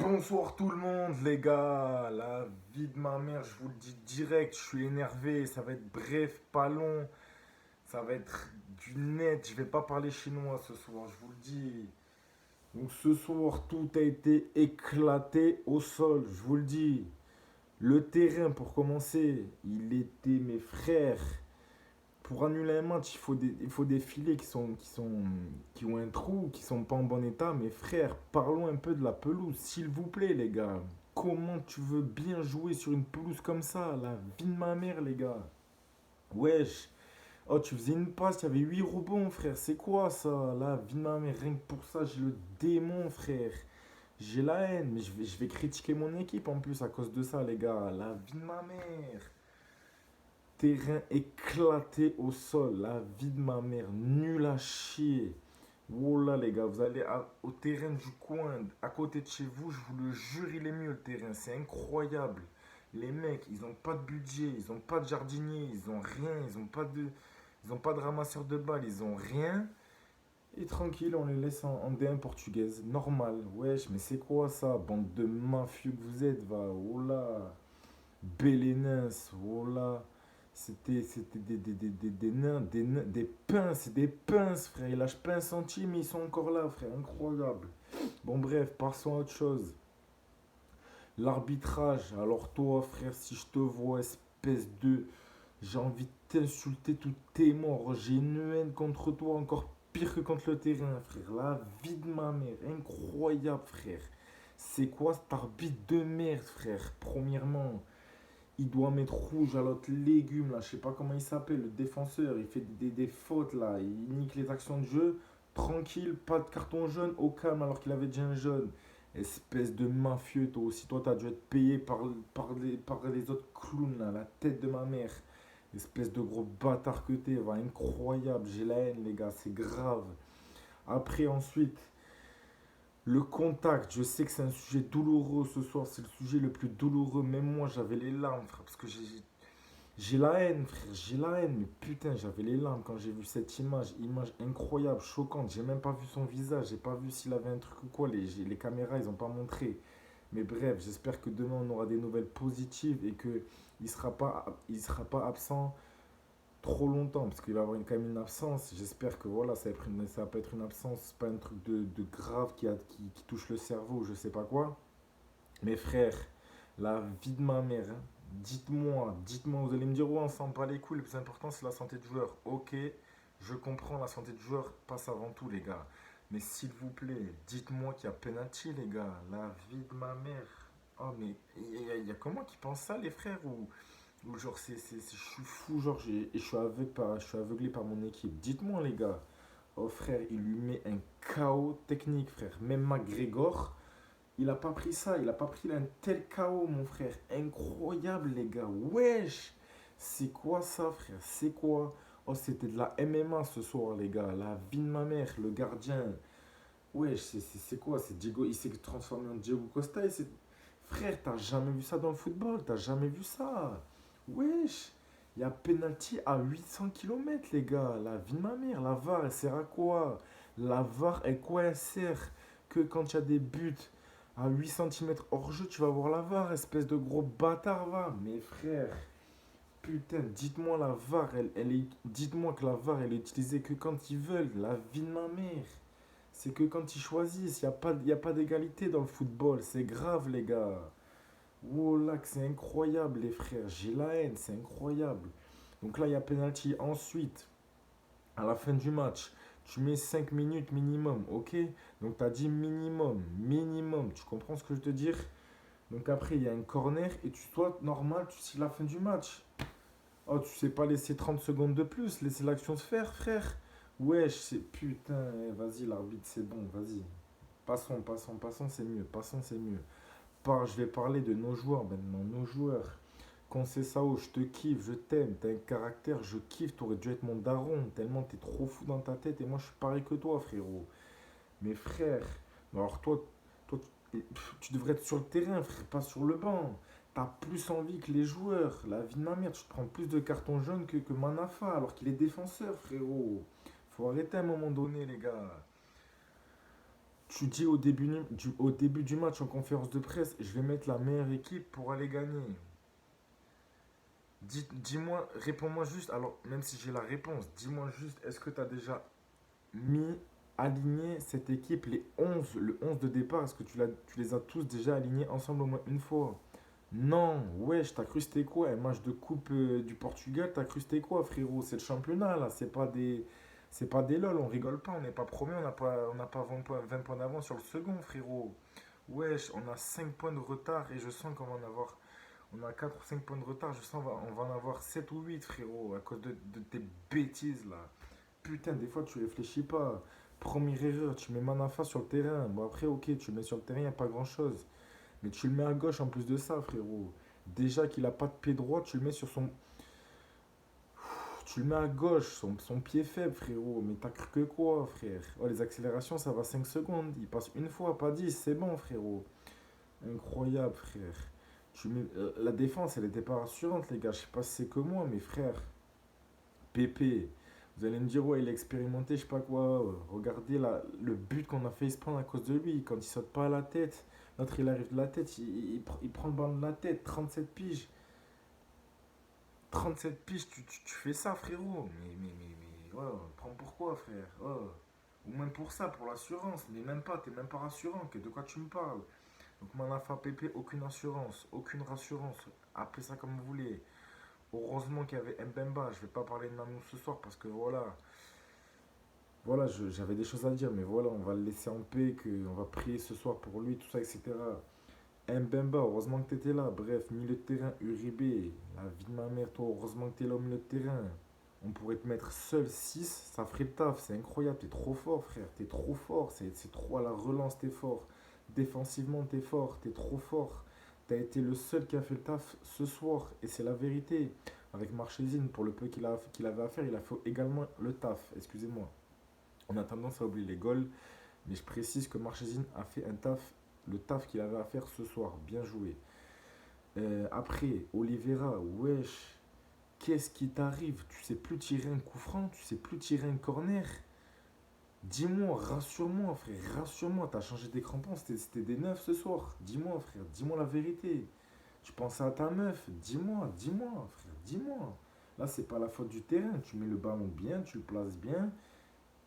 Bonsoir tout le monde les gars, la vie de ma mère, je vous le dis direct, je suis énervé, ça va être bref, pas long, ça va être du net, je vais pas parler chinois ce soir, je vous le dis. Donc ce soir tout a été éclaté au sol, je vous le dis. Le terrain pour commencer, il était mes frères. Pour annuler un match, il faut des filets qui ont un trou, qui sont pas en bon état. Mais frère, parlons un peu de la pelouse, s'il vous plaît, les gars. Comment tu veux bien jouer sur une pelouse comme ça? La vie de ma mère, les gars. Wesh. Oh, tu faisais une passe, il y avait 8 rebonds, frère. C'est quoi ça? La vie de ma mère, rien que pour ça, j'ai le démon, frère. J'ai la haine, mais je vais critiquer mon équipe en plus à cause de ça, les gars. La vie de ma mère. Terrain éclaté au sol, la vie de ma mère, nul à chier. Oh là les gars, vous allez au terrain du coin, à côté de chez vous, je vous le jure, il est mieux le terrain, c'est incroyable. Les mecs, ils ont pas de budget, ils ont pas de jardinier, ils ont rien, ils ont pas de ramasseur de balles, ils ont rien. Et tranquille, on les laisse en D1 portugaise, normal. Wesh, mais c'est quoi ça, bande de mafieux que vous êtes, va. Oh là, Bélénins, oh là. C'était des nains, des pinces, c'est des pinces, frère. Ils lâchent pas un centime, mais ils sont encore là, frère. Incroyable. Bon, bref, passons à autre chose. L'arbitrage. Alors, toi, frère, si je te vois, espèce de. J'ai envie de t'insulter, tout tes morts. J'ai une haine contre toi, encore pire que contre le terrain, frère. La vie de ma mère. Incroyable, frère. C'est quoi cet arbitre de merde, frère? Premièrement. Il doit mettre rouge à l'autre légume, là, je sais pas comment il s'appelle, le défenseur, il fait des fautes, là, il nique les actions de jeu, tranquille, pas de carton jaune, au calme, alors qu'il avait déjà un jaune. Espèce de mafieux, toi aussi, toi, t'as dû être payé par les autres clowns, là, la tête de ma mère. Espèce de gros bâtard que t'es, va, incroyable, j'ai la haine, les gars, c'est grave. Après, ensuite, le contact, je sais que c'est un sujet douloureux ce soir, c'est le sujet le plus douloureux. Même moi, j'avais les larmes, frère, parce que j'ai la haine, frère, j'ai la haine. Mais putain, j'avais les larmes quand j'ai vu cette image. Image incroyable, choquante. J'ai même pas vu son visage, j'ai pas vu s'il avait un truc ou quoi. Les caméras, ils ont pas montré. Mais bref, j'espère que demain, on aura des nouvelles positives et que il sera pas absent trop longtemps parce qu'il va y avoir quand même une absence. J'espère que voilà, ça va pas être une absence, pas un truc de grave qui touche le cerveau, je sais pas quoi. Mais frère, la vie de ma mère, hein. Dites-moi, vous allez me dire, ouais, on s'en bat les couilles, le plus important c'est la santé du joueur. Ok, je comprends, la santé du joueur passe avant tout, les gars. Mais s'il vous plaît, dites-moi qu'il y a penalty, les gars. La vie de ma mère. Oh, mais il y a comment qui pensent ça, les frères? Ou genre, je suis fou, genre, et je suis aveuglé par mon équipe. Dites-moi, les gars. Oh, frère, il lui met un chaos technique, frère. Même McGregor, il a pas pris ça. Il a pas pris un tel chaos, mon frère. Incroyable, les gars. Wesh! C'est quoi ça, frère? C'est quoi? Oh, c'était de la MMA ce soir, les gars. La vie de ma mère, le gardien. Wesh, c'est quoi? C'est Diego. Il s'est transformé en Diego Costa. Frère, t'as jamais vu ça dans le football? T'as jamais vu ça? Wesh! Il y a penalty à 800 km, les gars. La vie de ma mère. La VAR, elle sert à quoi? La VAR, elle sert? Que quand il y a des buts à 8 centimètres hors jeu, tu vas voir la VAR, espèce de gros bâtard, va. Mais frère, putain, dites-moi la VAR, dites-moi que la VAR, elle est utilisée que quand ils veulent. La vie de ma mère. C'est que quand ils choisissent. Il y a pas d'égalité dans le football. C'est grave, les gars. Oh là, que c'est incroyable, les frères. J'ai la haine, c'est incroyable. Donc là, il y a penalty. Ensuite, à la fin du match, tu mets 5 minutes minimum, ok? Donc tu as dit minimum, minimum. Tu comprends ce que je veux te dire? Donc après, il y a un corner et toi, normal, tu sais la fin du match. Oh, tu sais pas laisser 30 secondes de plus, laisser l'action se faire, frère. Wesh, c'est putain, vas-y, l'arbitre, c'est bon, vas-y. Passons, c'est mieux, passons, c'est mieux. Je vais parler de nos joueurs maintenant, nos joueurs. Sao, je te kiffe, je t'aime, t'as un caractère, je kiffe, t'aurais dû être mon daron, tellement t'es trop fou dans ta tête et moi je suis pareil que toi, frérot. Mais frère, alors toi, tu devrais être sur le terrain, frère, pas sur le banc. T'as plus envie que les joueurs, la vie de ma mère, tu te prends plus de cartons jaunes que Manafa alors qu'il est défenseur, frérot. Faut arrêter à un moment donné, les gars. Tu dis au début du match en conférence de presse, je vais mettre la meilleure équipe pour aller gagner. Dis-moi, réponds-moi juste, alors même si j'ai la réponse, dis-moi juste, est-ce que tu as déjà mis, aligné cette équipe, le 11 de départ, est-ce que tu les as tous déjà alignés ensemble au moins une fois? Non, wesh, t'as cru c'était quoi? Un match de coupe du Portugal, t'as cru c'était quoi, frérot? C'est le championnat là, c'est pas des lol, on rigole pas, on n'est pas premier, on n'a pas 20 points, 20 points d'avance sur le second, frérot. Wesh, on a 5 points de retard et je sens qu'on va en avoir. On a 4 ou 5 points de retard, je sens on va en avoir 7 ou 8, frérot, à cause de tes bêtises là. Putain, des fois tu réfléchis pas. Première erreur, tu mets Manafa sur le terrain. Bon, après, ok, tu le mets sur le terrain, y a pas grand chose. Mais tu le mets à gauche en plus de ça, frérot. Déjà qu'il a pas de pied droit, tu le mets sur son. Tu le mets à gauche, son pied faible, frérot. Mais t'as cru que quoi, frère? Oh, les accélérations, ça va 5 secondes. Il passe une fois, pas 10, c'est bon, frérot. Incroyable, frère. La défense, elle était pas rassurante, les gars. Je sais pas si c'est que moi, mais frère. Pépé. Vous allez me dire, ouais, il a expérimenté, je sais pas quoi. Regardez le but qu'on a fait il se prendre à cause de lui. Quand il saute pas à la tête, l'autre il arrive de la tête, il prend le ballon de la tête. 37 piges. 37 piges, tu fais ça, frérot. Mais, ouais, prends pourquoi, frère? Ouais. Ou même pour ça, pour l'assurance. Mais même pas, t'es même pas rassurant. De quoi tu me parles? Donc, Manafa Pépé, aucune assurance, aucune rassurance. Appelez ça comme vous voulez. Heureusement qu'il y avait Mbemba. Je vais pas parler de Namou ce soir parce que voilà. Voilà, j'avais des choses à dire, mais voilà, on va le laisser en paix, on va prier ce soir pour lui, tout ça, etc. Mbemba, heureusement que t'étais là. Bref, milieu de terrain, Uribe, la vie de ma mère, toi, heureusement que t'es là au milieu de terrain. On pourrait te mettre seul 6, ça ferait le taf, c'est incroyable, t'es trop fort, frère, t'es trop fort, c'est trop à la relance, t'es fort. Défensivement, t'es fort, t'es trop fort. T'as été le seul qui a fait le taf ce soir, et c'est la vérité. Avec Marchésine, pour le peu qu'il avait à faire, il a fait également le taf, excusez-moi. On a tendance à oublier les goals, mais je précise que Marchesine a fait le taf qu'il avait à faire ce soir. Bien joué. Après, Oliveira, wesh, qu'est-ce qui t'arrive? Tu sais plus tirer un coup franc, tu sais plus tirer un corner. Dis-moi, rassure-moi, frère, rassure-moi. T'as changé des crampons, c'était des neufs ce soir. Dis-moi, frère, dis-moi la vérité. Tu pensais à ta meuf, dis-moi, frère, dis-moi. Là, c'est pas la faute du terrain. Tu mets le ballon bien, tu le places bien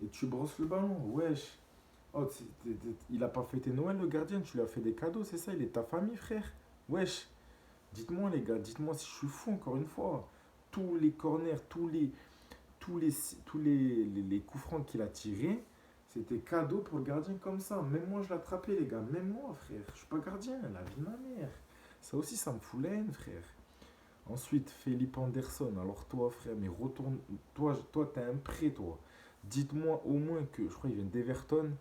et tu brosses le ballon. Wesh. Oh, il a pas fêté Noël, le gardien, tu lui as fait des cadeaux, c'est ça? Il est ta famille, frère? Wesh, dites-moi, les gars, dites-moi si je suis fou, encore une fois. Tous les corners, tous les, tous les coups francs qu'il a tirés, c'était cadeau pour le gardien comme ça. Même moi, je l'attrapais, les gars. Même moi, frère. Je suis pas gardien, la vie de ma mère. Ça aussi, ça me fout la haine, frère. Ensuite, Felipe Anderson. Alors, toi, frère, mais retourne. Toi, t'es un prêt, toi. Dites-moi au moins que. Je crois qu'il vient d'Everton.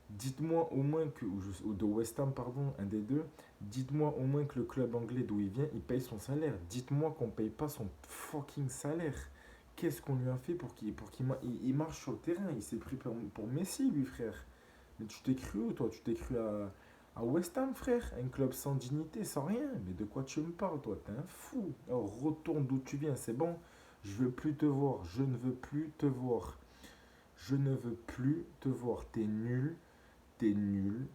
Dites-moi au moins que, ou de West Ham, pardon, un des deux, dites-moi au moins que le club anglais d'où il vient, il paye son salaire. Dites-moi qu'on ne paye pas son fucking salaire. Qu'est-ce qu'on lui a fait pour qu'il marche sur le terrain? Il s'est pris pour Messi, lui, frère. Mais tu t'es cru où, toi? Tu t'es cru à West Ham, frère? Un club sans dignité, sans rien. Mais de quoi tu me parles, toi? T'es un fou. Alors, retourne d'où tu viens, c'est bon? Je veux plus te voir. Je ne veux plus te voir. Je ne veux plus te voir. T'es nul. T'es nul.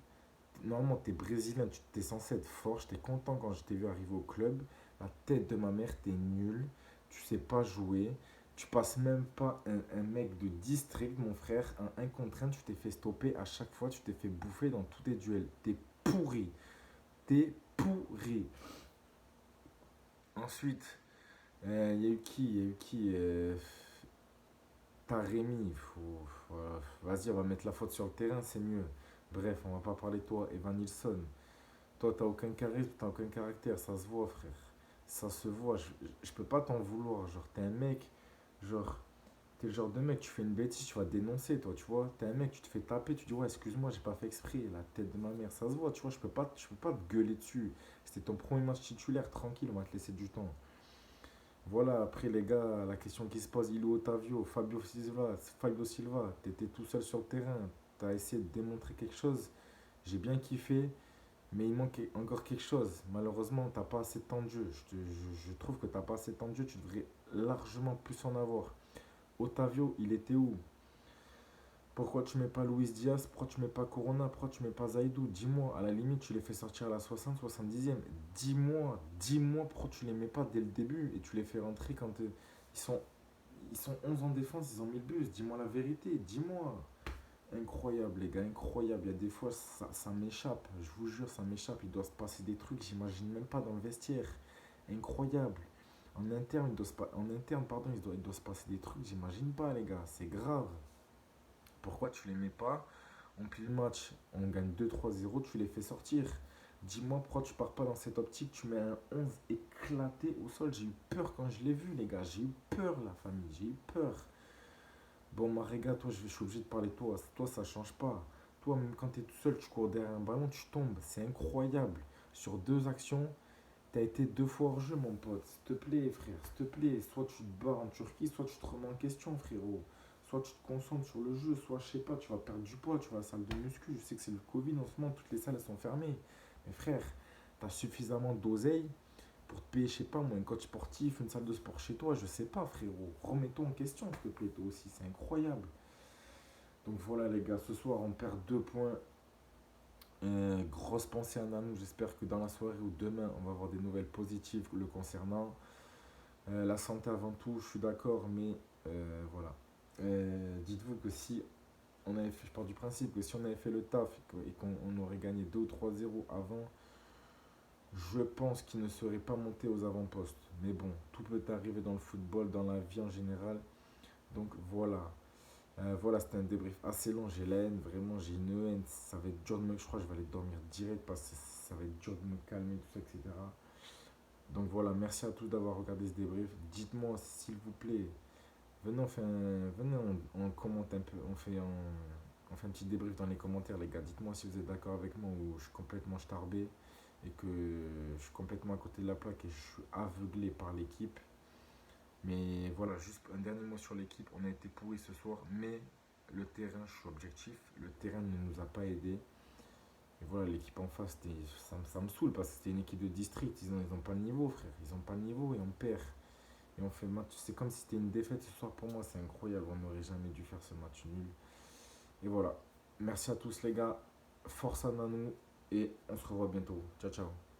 Normalement, t'es brésilien, tu t'es censé être fort. J'étais content quand je t'ai vu arriver au club. La tête de ma mère, t'es nul. Tu sais pas jouer. Tu passes même pas un mec de district, mon frère. Un contre un, tu t'es fait stopper à chaque fois. Tu t'es fait bouffer dans tous tes duels. T'es pourri. T'es pourri. Ensuite, il y a eu qui? Il y a eu qui Taremi. Vas-y, on va mettre la faute sur le terrain, c'est mieux. Bref, on va pas parler de toi. Evan Nilsson. Toi, t'as aucun charisme, t'as aucun caractère, ça se voit, frère. Ça se voit, je peux pas t'en vouloir. Genre, t'es un mec, genre, t'es le genre de mec, tu fais une bêtise, tu vas dénoncer, toi, tu vois. T'es un mec, tu te fais taper, tu dis, ouais, excuse-moi, j'ai pas fait exprès, la tête de ma mère, ça se voit, tu vois, je peux pas te gueuler dessus. C'était ton premier match titulaire, tranquille, on va te laisser du temps. Voilà, après, les gars, la question qui se pose, il est Otavio, Fabio Silva, t'étais tout seul sur le terrain, t'as essayé de démontrer quelque chose, j'ai bien kiffé. Mais il manque encore quelque chose. Malheureusement, t'as pas assez de temps de jeu. Je trouve que t'as pas assez de temps de jeu. Tu devrais largement plus en avoir. Otavio, il était où? Pourquoi tu mets pas Luis Diaz? Pourquoi tu mets pas Corona? Pourquoi tu mets pas Zaidou? Dis-moi, à la limite, tu les fais sortir à la 60, 70e. Dis-moi pourquoi tu les mets pas dès le début et tu les fais rentrer quand ils sont, ils sont 11 en défense, ils ont mis le bus. Dis-moi la vérité, dis-moi. Incroyable, les gars, incroyable. Il y a des fois, ça m'échappe. Je vous jure, ça m'échappe. Il doit se passer des trucs, j'imagine même pas dans le vestiaire. Incroyable. En interne, pardon, il doit se passer des trucs, j'imagine pas, les gars. C'est grave. Pourquoi tu les mets pas? On plie le match, on gagne 2-3-0, tu les fais sortir. Dis-moi pourquoi tu pars pas dans cette optique, tu mets un 11 éclaté au sol. J'ai eu peur quand je l'ai vu, les gars. J'ai eu peur, la famille, j'ai eu peur. Bon, Marega, toi, je suis obligé de parler de toi. Toi, ça change pas. Toi, même quand tu es tout seul, tu cours derrière un ballon, tu tombes. C'est incroyable. Sur deux actions, tu as été deux fois hors jeu, mon pote. S'il te plaît, frère, s'il te plaît. Soit tu te bats en Turquie, soit tu te remets en question, frérot. Soit tu te concentres sur le jeu, soit, je sais pas, tu vas perdre du poids, tu vas à la salle de muscu. Je sais que c'est le Covid en ce moment, toutes les salles elles sont fermées. Mais frère, tu as suffisamment d'oseille pour te payer, je sais pas moi, un coach sportif, une salle de sport chez toi, je sais pas, frérot. Remets-toi en question, s'il te plaît, toi aussi, c'est incroyable. Donc voilà, les gars, ce soir, on perd 2 points. Grosse pensée à Nanou, j'espère que dans la soirée ou demain, on va avoir des nouvelles positives le concernant. La santé avant tout, je suis d'accord, mais voilà. Dites-vous que si on avait fait, je pars du principe que si on avait fait le taf et qu'on aurait gagné 2 ou 3-0 avant, je pense qu'il ne serait pas monté aux avant-postes. Mais bon, tout peut arriver dans le football, dans la vie en général. Donc voilà. Voilà, c'était un débrief assez long. J'ai la haine, vraiment, j'ai une haine. Ça va être dur de me. Je crois que je vais aller dormir direct parce que ça va être dur de me calmer, tout ça, etc. Donc voilà, merci à tous d'avoir regardé ce débrief. Dites-moi, s'il vous plaît, venez, on commente un peu, on fait un petit débrief dans les commentaires, les gars. Dites-moi si vous êtes d'accord avec moi ou je suis complètement starbé et que je suis complètement à côté de la plaque et je suis aveuglé par l'équipe. Mais voilà, juste un dernier mot sur l'équipe. On a été pourris ce soir, mais le terrain, je suis objectif, le terrain ne nous a pas aidés. Et voilà, l'équipe en face, ça me saoule parce que c'était une équipe de district. Ils ont pas le niveau, frère. Ils ont pas le niveau et on perd. Et on fait le match. C'est comme si c'était une défaite ce soir pour moi. C'est incroyable. On n'aurait jamais dû faire ce match nul. Et voilà. Merci à tous, les gars. Force à Nanou. Et on se revoit bientôt. Ciao, ciao.